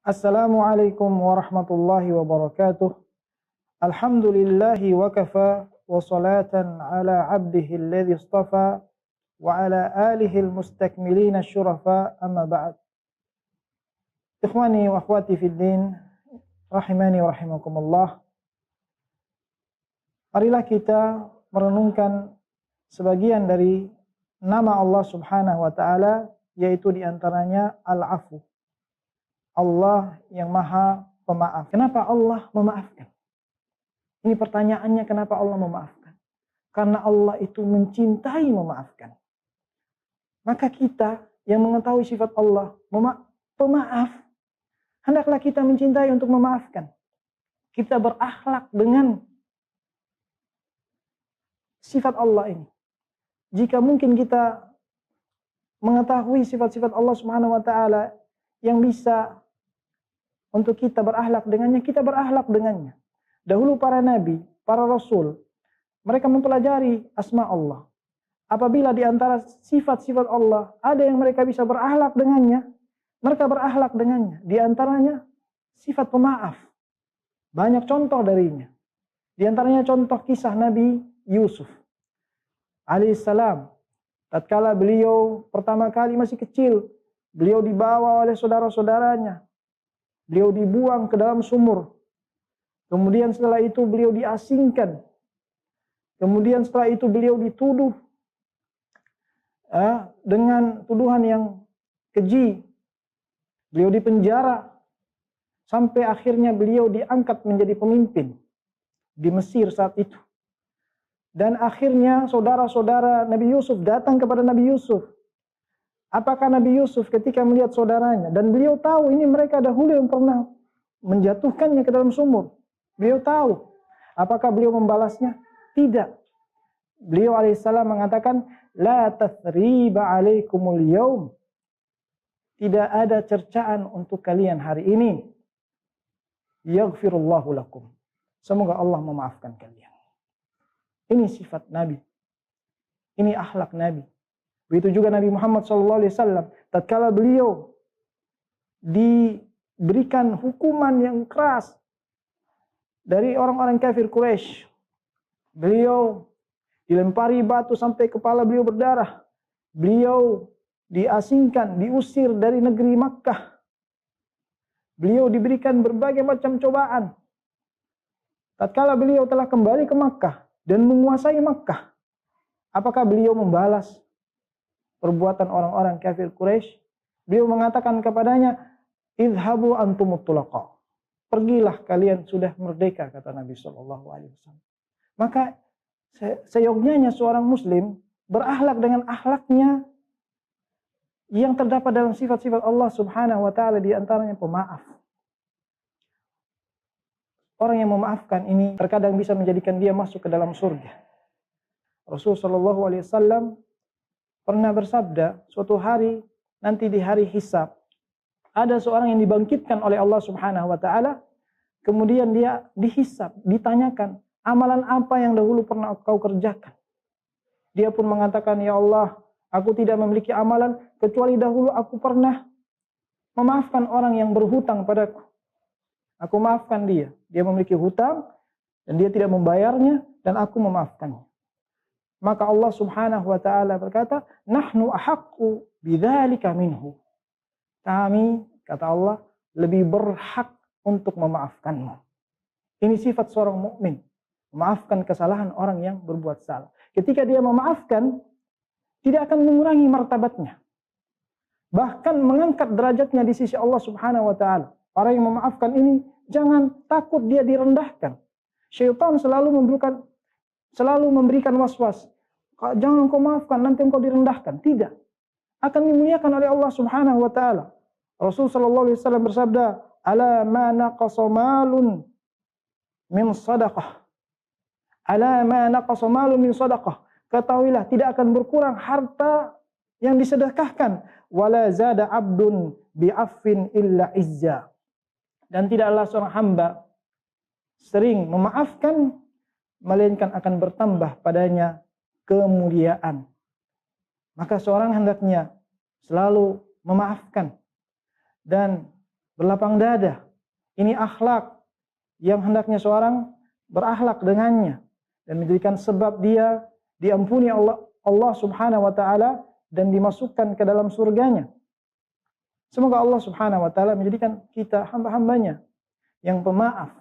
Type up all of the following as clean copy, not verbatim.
Assalamualaikum warahmatullahi wabarakatuh. Alhamdulillahi wa kafa wa salatan ala abdihi alladhi istafa wa ala alihi almustakmilina syurafa amma ba'd. Ikhwani wa akhwati fid din, rahimani wa rahimakumullah. Marilah kita merenungkan sebagian dari nama Allah Subhanahu wa taala, yaitu diantaranya Al-Afu. Allah yang Maha Pemaaf. Kenapa Allah memaafkan? Ini pertanyaannya, kenapa Allah memaafkan? Karena Allah itu mencintai memaafkan. Maka kita yang mengetahui sifat Allah pemaaf, hendaklah kita mencintai untuk memaafkan. Kita berakhlak dengan sifat Allah ini. Jika mungkin kita mengetahui sifat-sifat Allah Subhanahu wa taala yang bisa untuk kita berakhlak dengannya, kita berakhlak dengannya. Dahulu para nabi, para rasul, mereka mempelajari asma Allah. Apabila di antara sifat-sifat Allah ada yang mereka bisa berakhlak dengannya, mereka berakhlak dengannya. Di antaranya sifat pemaaf. Banyak contoh darinya. Di antaranya contoh kisah Nabi Yusuf alaihissalam. Tatkala beliau pertama kali masih kecil, beliau dibawa oleh saudara-saudaranya. Beliau dibuang ke dalam sumur. Kemudian setelah itu beliau diasingkan. Kemudian setelah itu beliau dituduh dengan tuduhan yang keji. Beliau dipenjara. Sampai akhirnya beliau diangkat menjadi pemimpin di Mesir saat itu. Dan akhirnya saudara-saudara Nabi Yusuf datang kepada Nabi Yusuf. Apakah Nabi Yusuf ketika melihat saudaranya, dan beliau tahu ini mereka dahulu yang pernah menjatuhkannya ke dalam sumur. Beliau tahu. Apakah beliau membalasnya? Tidak. Beliau alaihissalam mengatakan, La tathriba alaikumul yaum. Tidak ada cercaan untuk kalian hari ini. Yaghfirullahu lakum. Semoga Allah memaafkan kalian. Ini sifat Nabi. Ini akhlak Nabi. Begitu juga Nabi Muhammad SAW, tatkala beliau diberikan hukuman yang keras dari orang-orang kafir Quraisy, beliau dilempari batu sampai kepala beliau berdarah, beliau diasingkan, diusir dari negeri Makkah, beliau diberikan berbagai macam cobaan. Tatkala beliau telah kembali ke Makkah dan menguasai Makkah, apakah beliau membalas perbuatan orang-orang kafir Quraisy? Beliau mengatakan kepadanya, idhabu antumut tulaqa. Pergilah, kalian sudah merdeka, kata Nabi SAW. Maka seyogyanya seorang muslim berakhlak dengan akhlaknya yang terdapat dalam sifat-sifat Allah Subhanahu wa taala, di antaranya pemaaf. Orang yang memaafkan ini terkadang bisa menjadikan dia masuk ke dalam surga. Rasulullah SAW pernah bersabda, suatu hari nanti di hari hisab, ada seorang yang dibangkitkan oleh Allah Subhanahu wa taala, kemudian dia dihisab, ditanyakan, amalan apa yang dahulu pernah kau kerjakan? Dia pun mengatakan, ya Allah, aku tidak memiliki amalan kecuali dahulu aku pernah memaafkan orang yang berhutang padaku. Aku maafkan dia. Dia memiliki hutang dan dia tidak membayarnya, dan aku memaafkannya. Maka Allah Subhanahu wa taala berkata, nahnu ahaqqu bidzalika minhu. Kami, kata Allah, lebih berhak untuk memaafkanmu. Ini sifat seorang mukmin, memaafkan kesalahan orang yang berbuat salah. Ketika dia memaafkan, tidak akan mengurangi martabatnya, bahkan mengangkat derajatnya di sisi Allah Subhanahu wa taala. Orang yang memaafkan ini jangan takut dia direndahkan. Syaitan selalu memberikan was-was. Jangan kau maafkan, nanti engkau direndahkan. Tidak. Akan dimuliakan oleh Allah Subhanahu wa taala. Rasul sallallahu alaihi wasallam bersabda, "Ala ma naqasa malun min shadaqah." Ala ma naqasa malun min shadaqah. Ketahuilah, tidak akan berkurang harta yang disedekahkan. Wala zada 'abdun bi'affin illa izza. Dan tidaklah seorang hamba sering memaafkan, melainkan akan bertambah padanya kemuliaan. Maka seorang hendaknya selalu memaafkan. Dan berlapang dada. Ini akhlak yang hendaknya seorang berakhlak dengannya dan menjadikan sebab dia diampuni Allah Subhanahu wa taala dan dimasukkan ke dalam surganya. Semoga Allah Subhanahu wa taala menjadikan kita hamba-hambanya yang pemaaf.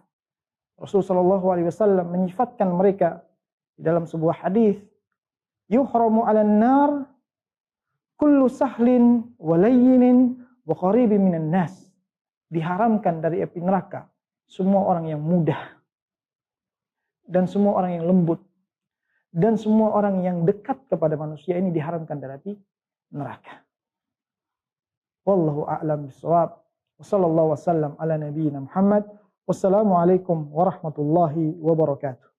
Rasulullah sallallahu alaihi wasallam menyifatkan mereka di dalam sebuah hadis, yuhramu 'alan nar kullu sahlin wa layyinin wa qaribin minan nas. Diharamkan dari api neraka semua orang yang mudah dan semua orang yang lembut dan semua orang yang dekat kepada manusia, ini diharamkan dari api neraka. Wallahu a'lam bishawab. Wassallallahu wasallam ala nabiyyina Muhammad. Wassalamualaikum warahmatullahi wabarakatuh.